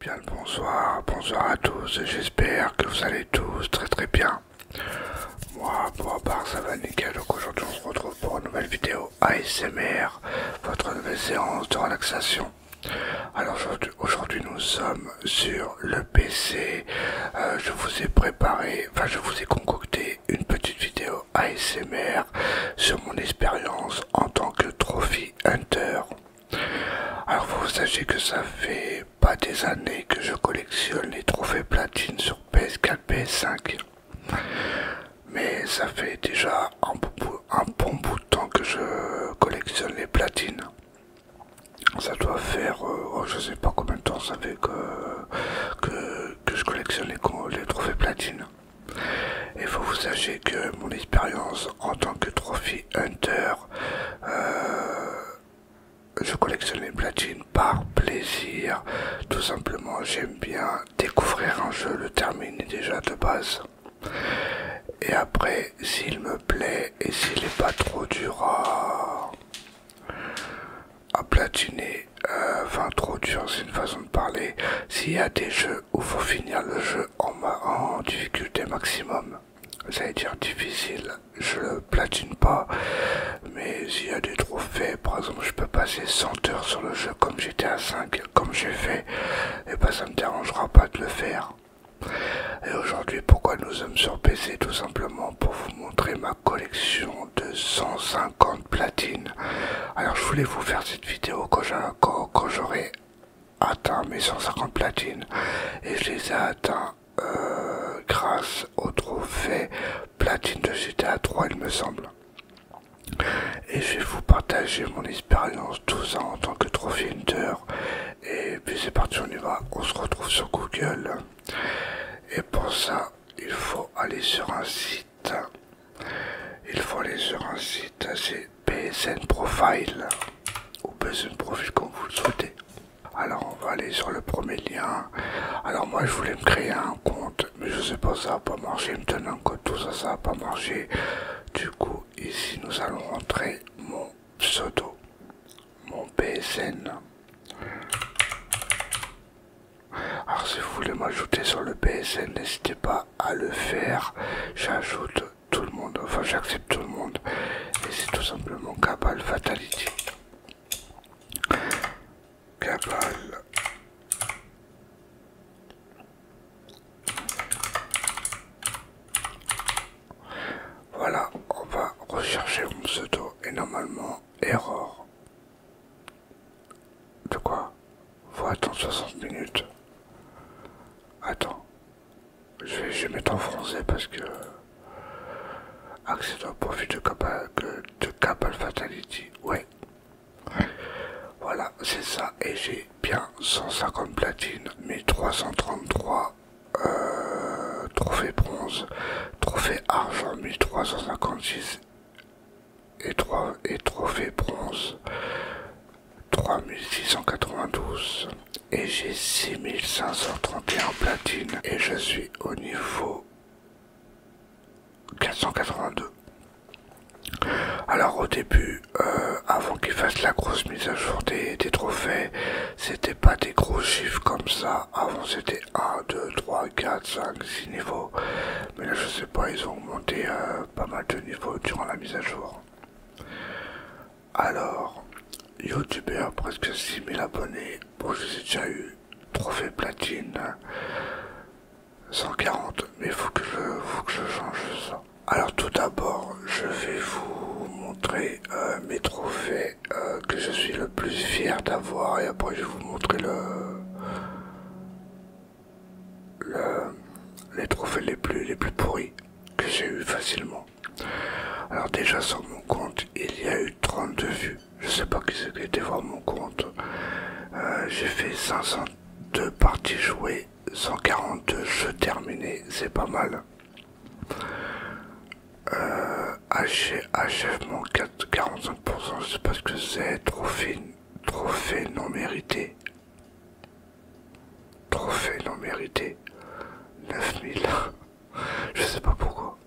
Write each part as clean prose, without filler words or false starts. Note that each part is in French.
Bien le bonsoir, bonsoir à tous, j'espère que vous allez tous très bien. Moi, pour ma part, ça va nickel, donc aujourd'hui on se retrouve pour une nouvelle vidéo ASMR, votre nouvelle séance de relaxation. Alors aujourd'hui nous sommes sur le PC, je vous ai préparé, je vous ai concocté une petite vidéo ASMR sur mon expérience en tant que Trophy Hunter. Alors vous sachez que ça fait pas des années que je collectionne les trophées platine sur PS4, PS5. Mais ça fait déjà un bon bout de temps que je collectionne les platines. Ça doit faire, je sais pas combien de temps ça fait que je collectionne les trophées platine. Il faut que vous sachiez que mon expérience en tant que Trophy Hunter, je collectionne les platines par plaisir. Tout simplement, j'aime bien découvrir un jeu, le terminer déjà de base. Et après, s'il me plaît et s'il n'est pas trop dur à platiner, trop dur, c'est une façon de parler. S'il y a des jeux où il faut finir le jeu en difficulté maximum, ça veut dire difficile, je le platine pas. Mais s'il y a des trophées, par exemple je peux passer 100 heures sur le jeu comme j'étais à 5, comme j'ai fait, et bah ça me dérangera pas de le faire. Et aujourd'hui, pourquoi nous sommes sur PC? Tout simplement pour vous montrer ma collection de 150 platines. Alors je voulais vous faire cette vidéo quand j'aurai atteint mes 150 platines, et je les ai atteints grâce au trophée platine de GTA 3, il me semble. Et je vais vous partager mon expérience, tout ça en tant que Trophy Hunter. Et puis c'est parti, on y va. On se retrouve sur Google. Et pour ça, il faut aller sur un site. C'est PSN Profile. Ou PSN Profile comme vous le souhaitez. Alors on va aller sur le premier lien. Alors moi je voulais me créer un compte, mais je sais pas, ça va pas marcher. Il me donne un code, tout ça, ça va pas marcher. Du coup ici nous allons rentrer mon pseudo, mon PSN. Alors si vous voulez m'ajouter sur le PSN, n'hésitez pas à le faire. J'ajoute tout le monde, enfin j'accepte tout le monde. Et c'est tout simplement Cabal Fatality. Cabal. Voilà, on va rechercher mon pseudo et normalement, erreur. De quoi? Faut attendre 60 minutes. Attends, je vais mettre en français parce que accéder au profil de Cabal Fatality, ouais. Voilà, c'est ça, et j'ai bien 150 platines, 1333 trophées bronze, trophée argent 1356 et trophée bronze 3692, et j'ai 6531 platines et je suis au niveau 482. Alors au début, avant qu'ils fassent la grosse mise à jour des trophées, c'était pas des gros chiffres comme ça. Avant c'était 1, 2, 3, 4, 5, 6 niveaux. Mais là je sais pas, ils ont augmenté pas mal de niveaux durant la mise à jour. Alors, youtubeur, presque 6000 abonnés. Bon, je les ai déjà eu. Trophée platine 140, mais faut que je change ça. Alors tout d'abord, je vais vous montrer mes trophées que je suis le plus fier d'avoir, et après je vais vous montrer les trophées les plus pourris que j'ai eu facilement. Alors déjà sur mon compte, il y a eu 32 vues. Je sais pas qui c'est qui était voir mon compte. J'ai fait 502 parties jouées, 142 jeux terminés, c'est pas mal. Achèvement 45%, je sais pas ce que c'est. Trophée non mérité. Trophée non mérité. 9000. Je sais pas pourquoi.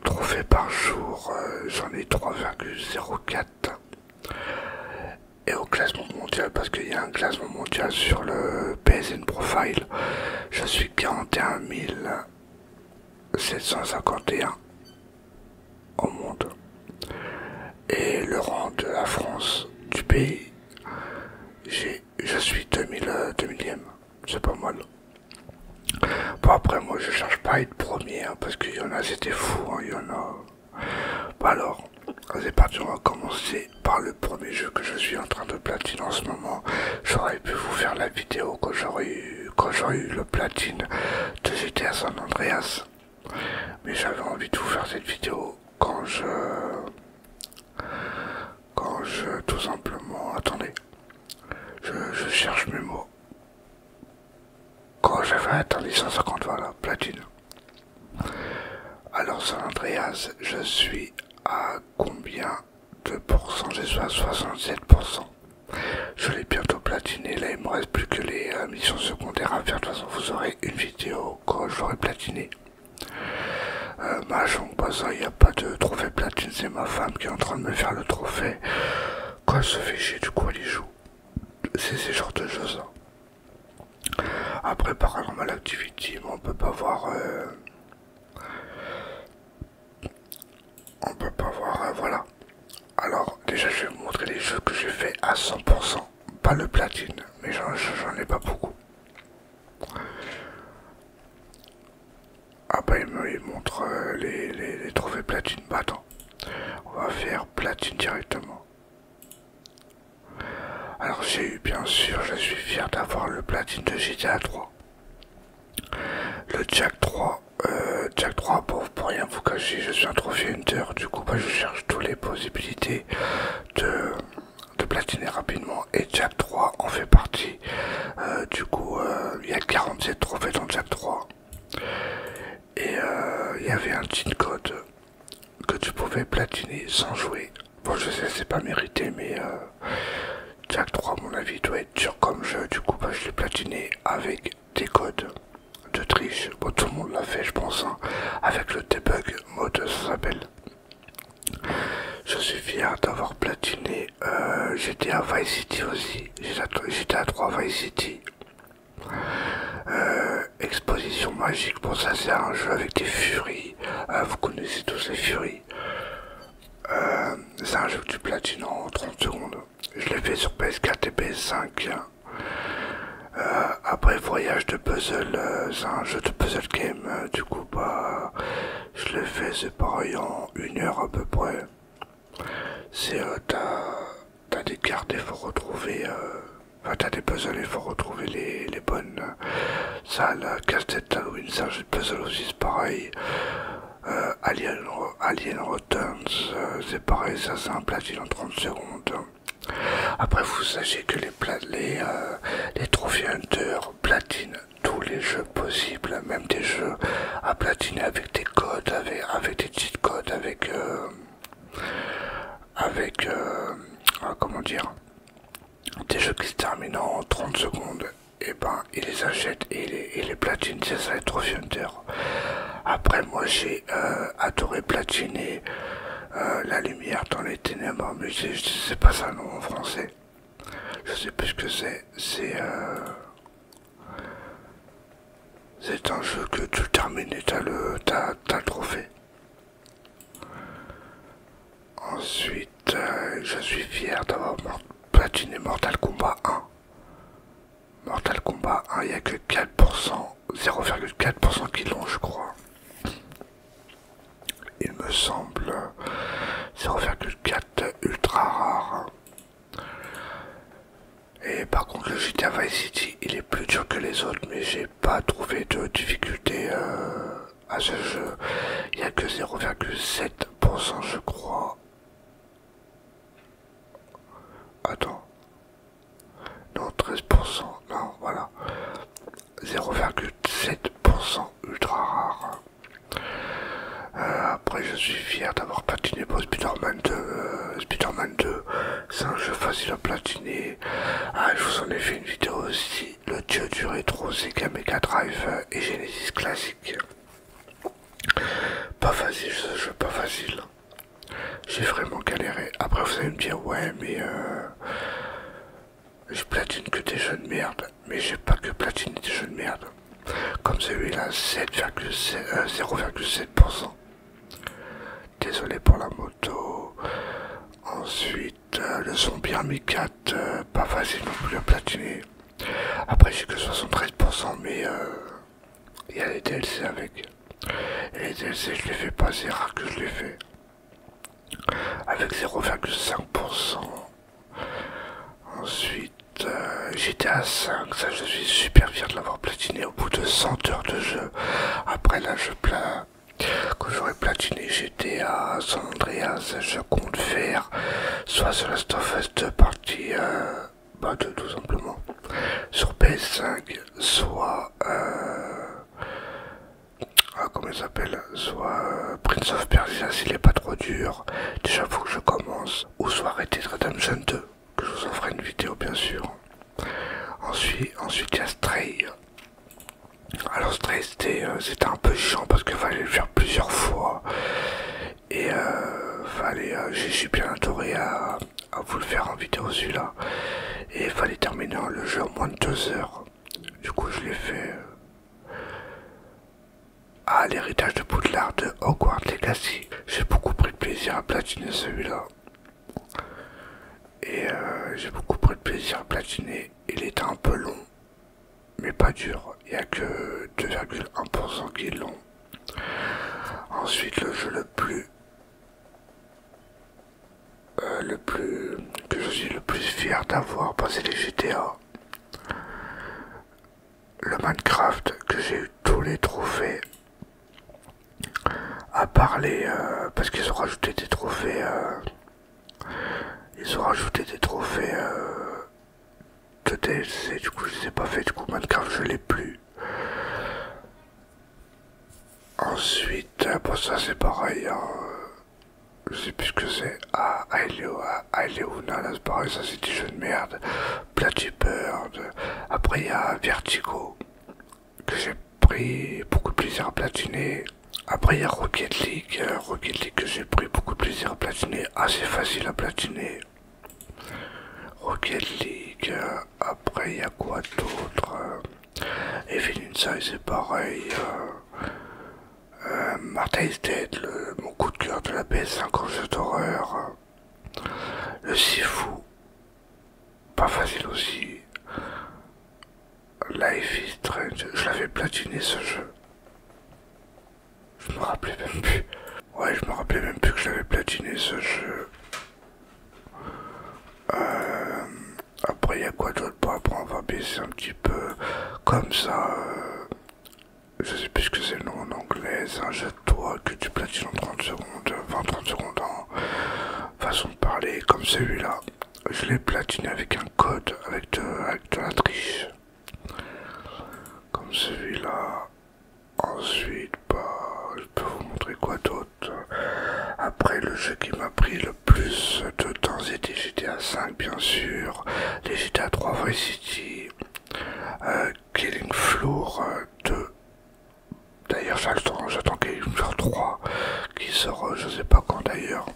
Trophée par jour, j'en ai 3,04. et au classement mondial, parce qu'il y a un classement mondial sur le PSN Profile. Je suis 41 751 au monde. Et le rang de la France, du pays, je suis 2000e. C'est pas mal. Bon après moi je cherche pas à être premier hein, parce qu'il y en a c'était fou, hein, il y en a. Bon alors, c'est parti, on va commencer par le premier jeu que je suis en train de platiner en ce moment. J'aurais pu vous faire la vidéo quand j'aurais eu le platine de GTA San Andreas. Mais j'avais envie de vous faire cette vidéo tout simplement, attendez, je cherche mes mots. Quand j'avais atteint les 150, voilà, platine. Alors San Andreas, je suis à combien de pourcents? Je suis à 67%. Je l'ai bientôt platiné, là il me reste plus que les missions secondaires à faire. De toute façon vous aurez une vidéo quand je l'aurai platiné. Mahjong, bah ça il n'y a pas de trophée platine, c'est ma femme qui est en train de me faire le trophée. Quand elle se fait chier, du coup elle y joue. C'est ces genres de jeux ça. Après Paranormal Activity, on peut pas voir voilà. Alors déjà je vais vous montrer les jeux que j'ai fait à 100%, pas le platine, mais j'en ai pas beaucoup. Ah bah il me montre les trophées platine. Bah attends, on va faire platine directement. Alors j'ai eu, bien sûr, je suis fier d'avoir le platine de GTA 3. Le Jack 3, pour rien vous cacher, je suis un trophy hunter, du coup bah, je cherche toutes les possibilités de platiner rapidement et Jack 3 en fait partie. Du coup il y a 47 trophées dans Jack 3 et il y avait un cheat code que tu pouvais platiner sans jouer. Bon je sais c'est pas mérité mais Jack 3 à mon avis doit être dur comme jeu, du coup bah, je l'ai platiné avec des codes de triche. Bon tout le monde l'a fait je pense hein, avec le debug mode ça s'appelle. Je suis fier d'avoir platiné GTA Vice City aussi, GTA 3 Vice City. Exposition magique, bon ça c'est un jeu avec des furies, vous connaissez tous les furies. C'est un jeu que tu platines en 30 secondes. Je l'ai fait sur PS4 et PS5. Après Voyage de Puzzle, c'est un jeu de puzzle game, du coup bah je l'ai fait, c'est pareil en 1 heure à peu près. C'est t'as des cartes et faut retrouver enfin t'as des puzzles et faut retrouver les bonnes. Ça la casse-tête Halloween, c'est un jeu de puzzle aussi, c'est pareil. Alien Returns, c'est pareil, ça c'est un platine en 30 secondes. Après vous sachez que les Trophy Hunter platinent tous les jeux possibles, même des jeux à platiner avec des codes, avec des cheat codes, comment dire, des jeux qui se terminent en 30 secondes. Et ben ils les achètent et les platinent, c'est ça les Trophy Hunter. Après moi j'ai adoré platiner La Lumière dans les Ténèbres, mais je sais pas ça non en français. Je sais plus ce que c'est. C'est un jeu que tu termines et t'as le trophée. Ensuite, je suis fier d'avoir platiné Mortal Kombat 1. Mortal Kombat 1, il n'y a que 4%, 0,4% qui l'ont, je crois. Il me semble 0,4 ultra rare. Et par contre le GTA Vice City il est plus dur que les autres, mais j'ai pas trouvé de difficulté à ce jeu. Il n'y a que 0,7% je crois. Attends. Non, 13%. Non, voilà. 0,7% ultra rare. Après je suis fier d'avoir platiné pour Spider-Man 2. Spider-Man 2, c'est un jeu facile à platiner. Ah, je vous en ai fait une vidéo aussi. Le dieu du rétro, Sega Mega Drive et Genesis classique. Pas facile ce jeu, pas facile. J'ai vraiment galéré. Après vous allez me dire ouais mais des jeux de merde, mais j'ai pas que platiné des jeux de merde. Comme celui-là, 0,7%. Désolé pour la moto. Ensuite, le Zombie Army 4, pas facile non plus à platiner. Après, j'ai que 73%, mais il y a les DLC avec. Et les DLC, je les fais pas, c'est rare que je les fais. Avec 0,5%. Ensuite, GTA 5, ça je suis super fier de l'avoir platiné au bout de 100 heures de jeu. Après là, quand j'aurai platiné GTA San Andreas, je compte faire soit The Last of Us 2 partie 2 tout simplement sur PS5, soit comment il s'appelle, soit Prince of Persia s'il est pas trop dur, déjà faut que je commence, ou soit Red Dead Redemption 2, que je vous en ferai une vidéo bien sûr. Ensuite il y a Stray. Alors Stray c'était un peu chiant parce qu'il fallait le faire plusieurs fois et j'ai bien adoré à vous le faire en vidéo celui-là, et il fallait terminer le jeu en moins de 2 heures. Du coup je l'ai fait. L'héritage de Poudlard de Hogwarts Legacy. J'ai beaucoup pris de plaisir à platiner celui-là. Et j'ai beaucoup pris de plaisir à platiner. Il était un peu long, mais pas dur. Il n'y a que 2,1% qui est long. Ensuite, le jeu que je suis le plus fier d'avoir, c'est les GTA. Le Minecraft, que j'ai eu tous les trophées. À part parce qu'ils ont rajouté des trophées. Ils ont rajouté des trophées de DLC, du coup je les ai pas fait, du coup Minecraft je l'ai plus. Ensuite, pour ça c'est pareil, hein, je sais plus ce que c'est. Aileona, là c'est pareil, ça c'est des jeux de merde. Flappy Bird. Après il y a Vertigo, que j'ai pris beaucoup de plaisir à platiner. Après il y a Rocket League, que j'ai pris beaucoup de plaisir à platiner, assez facile à platiner. Rocket League, après il y a quoi d'autre, Evil Inside c'est pareil, Martha is Dead, mon coup de cœur de la PS5 en jeu d'horreur, le Sifu, pas facile aussi, Life is Strange, je l'avais platiné ce jeu, je me rappelais même plus, ouais je me rappelais même plus que je l'avais platiné ce jeu. Après il y a quoi d'autre, après on va baisser un petit peu comme ça, je sais plus ce que c'est le nom en anglais, c'est un jeu de toi que tu platines en 30 secondes, 20-30 secondes en façon de parler, comme celui-là. Je l'ai platiné avec un code, avec de la triche, comme celui-là. Ensuite, je peux vous montrer quoi d'autre. Après, le jeu qui m'a pris le plus de temps c'était GTA 5 bien sûr, les GTA 3 Vice City, Killing Floor 2. D'ailleurs j'attends Killing Floor 3 qui sort je sais pas quand d'ailleurs.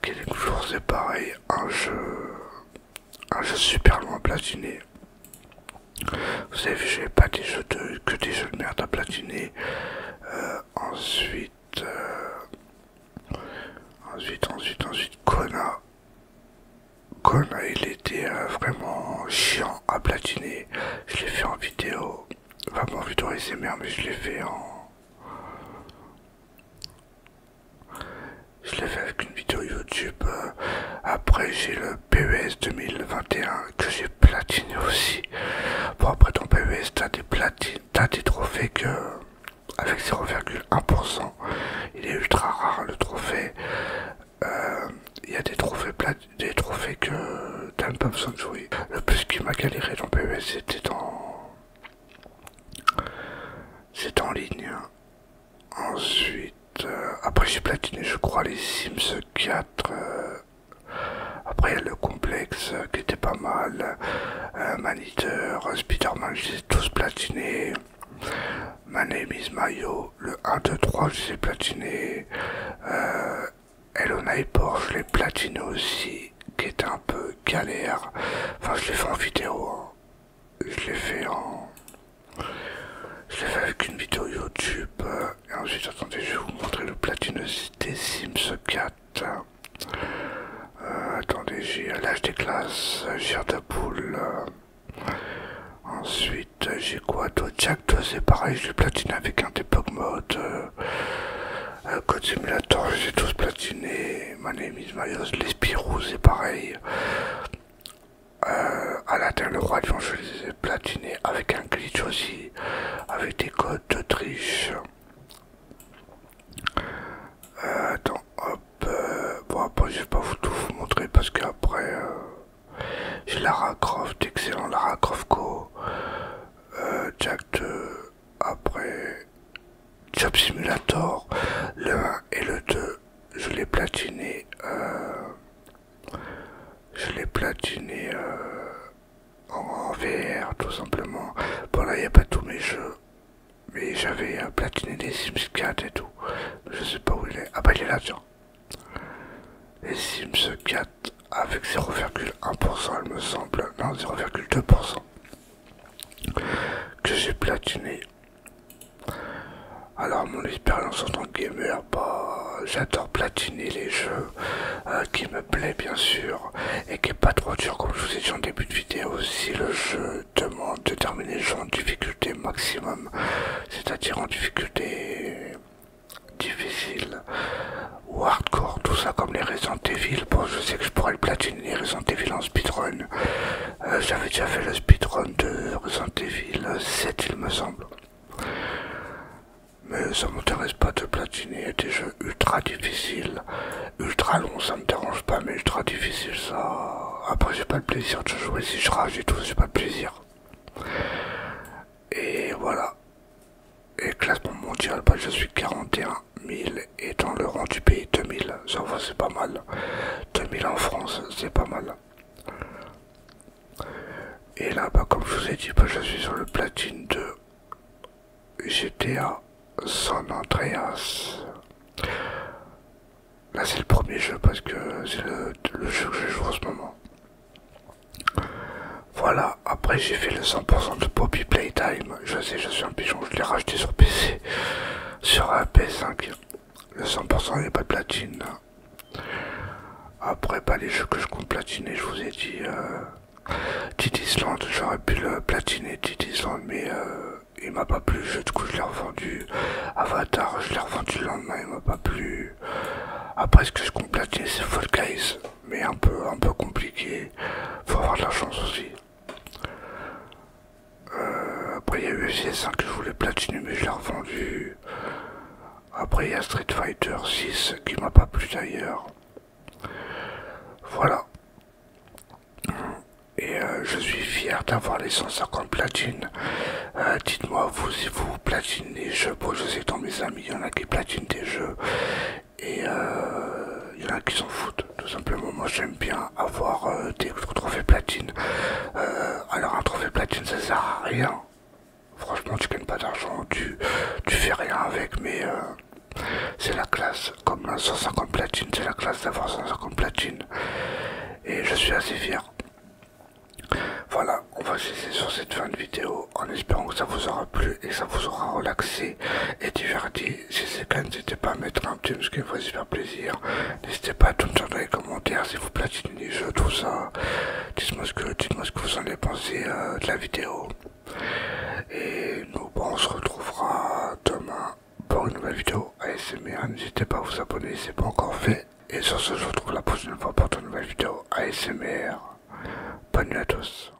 Killing Floor c'est pareil, un jeu super loin platiner. Vous avez vu, j'ai pas que des jeux de merde à platiner. Ensuite, Kona, il était vraiment chiant à platiner. Je l'ai fait en vidéo, vraiment en vidéo ASMR, mais je l'ai fait avec une vidéo YouTube. Après, j'ai le PES 2021 que j'ai platiné aussi. Bon, après, dans PES, t'as des trophées que, avec 0,1%, il est ultra rare le trophée. Il y a des trophées que t'as même pas besoin de jouer. Le plus qui m'a galéré dans PES, c'était en ligne. Ensuite, après j'ai platiné je crois les Sims 4. Après il y a le complexe qui était pas mal. Maniteur, Spider-Man, je les ai tous platinés. My Name is Mayo, le 1, 2, 3 je les ai platinés. Hello Neighbor, je l'ai platiné aussi, qui était un peu galère. Enfin je l'ai fait en vidéo, hein. je l'ai fait en... Je l'ai fait avec une vidéo YouTube. Et ensuite, attendez, je vais vous montrer le platine des Sims 4. Attendez, j'ai l'âge des classes, gire de poule. Ensuite, j'ai quoi d'autre? Jack 2, c'est pareil, je l'ai platiné avec un debug mode. Code Simulator, j'ai tous platiné. My name is Mayos, les Spirou, c'est pareil. Aladdin le roi lion, je les ai platinés avec un glitch aussi, avec des codes de triche. Attends, hop. Bon, après, je vais pas tout vous montrer parce qu'après, j'ai Lara Croft, excellent Lara Croft Go. Jack 2, après Job Simulator, le 1 et le 2, je l'ai platiné. En VR tout simplement. Bon là il n'y a pas tous mes jeux, mais j'avais platiné les Sims 4 et tout. Je sais pas où il est. Ah bah il est là tiens. Les Sims 4 avec 0,1% il me semble. Non 0,2% que j'ai platiné. Alors mon expérience en tant que gamer, bah, j'adore platiner les jeux qui me plaît bien sûr et qui est pas trop dur comme je vous ai dit en début de vidéo. Si le jeu demande de terminer le jeu en difficulté maximum, c'est-à-dire en difficulté difficile ou hardcore, tout ça comme les Resident Evil, bon je sais que je pourrais le platiner les Resident Evil en speedrun. J'avais déjà fait le speedrun de Resident Evil 7 il me semble. Mais ça m'intéresse pas de platiner des jeux ultra difficiles, ultra longs, ça me dérange pas, mais ultra difficile ça... Après j'ai pas le plaisir de jouer, si je rage et tout, j'ai pas le plaisir. Et voilà. Et classement mondial, bah je suis 41 000 et dans le rang du pays 2000, ça va c'est pas mal. 2000 en France, c'est pas mal. Et là, bah comme je vous ai dit, bah, je suis sur le platine de GTA San Andreas. Là c'est le premier jeu parce que c'est le jeu que je joue en ce moment. Voilà, après j'ai fait le 100% de Poppy Playtime. Je sais, je suis un pigeon, je l'ai racheté sur PC. Sur PS5. Le 100% il n'y a pas de platine. Après, pas les jeux que je compte platiner, je vous ai dit. Dead Island, j'aurais pu le platiner Dead Island, mais il m'a pas plu, du coup je l'ai revendu. Avatar, je l'ai revendu le lendemain, il m'a pas plu. Après ce que je compte platiner c'est Fall Guys, mais un peu compliqué, faut avoir de la chance aussi. Après il y a UFC 5 que je voulais platiner mais je l'ai revendu. Après il y a Street Fighter 6 qui m'a pas plu d'ailleurs. Voilà. Et je suis fier d'avoir les 150 platines. Dites-moi vous si vous platinez les jeux. Bon je sais que dans mes amis il y en a qui platinent des jeux. Et il y en a qui s'en foutent. Tout simplement moi j'aime bien avoir des trophées platine. Alors un trophée platine ça sert à rien. Franchement tu gagnes pas d'argent. Tu fais rien avec, mais c'est la classe. Comme 150 platines, c'est la classe d'avoir 150 platines. Et je suis assez fier. Voilà, on va se laisser sur cette fin de vidéo en espérant que ça vous aura plu et que ça vous aura relaxé et diverti. Si c'est le cas, n'hésitez pas à mettre un petit pouce qui me ferait super plaisir. N'hésitez pas à tout me dire dans les commentaires si vous platinez les jeux, tout ça. Dites-moi ce que vous en avez pensé de la vidéo. Et nous, bon, on se retrouvera demain pour une nouvelle vidéo ASMR. N'hésitez pas à vous abonner si ce n'est pas encore fait. Et sur ce, je vous retrouve la prochaine fois pour une nouvelle vidéo ASMR. Bonne nuit à tous.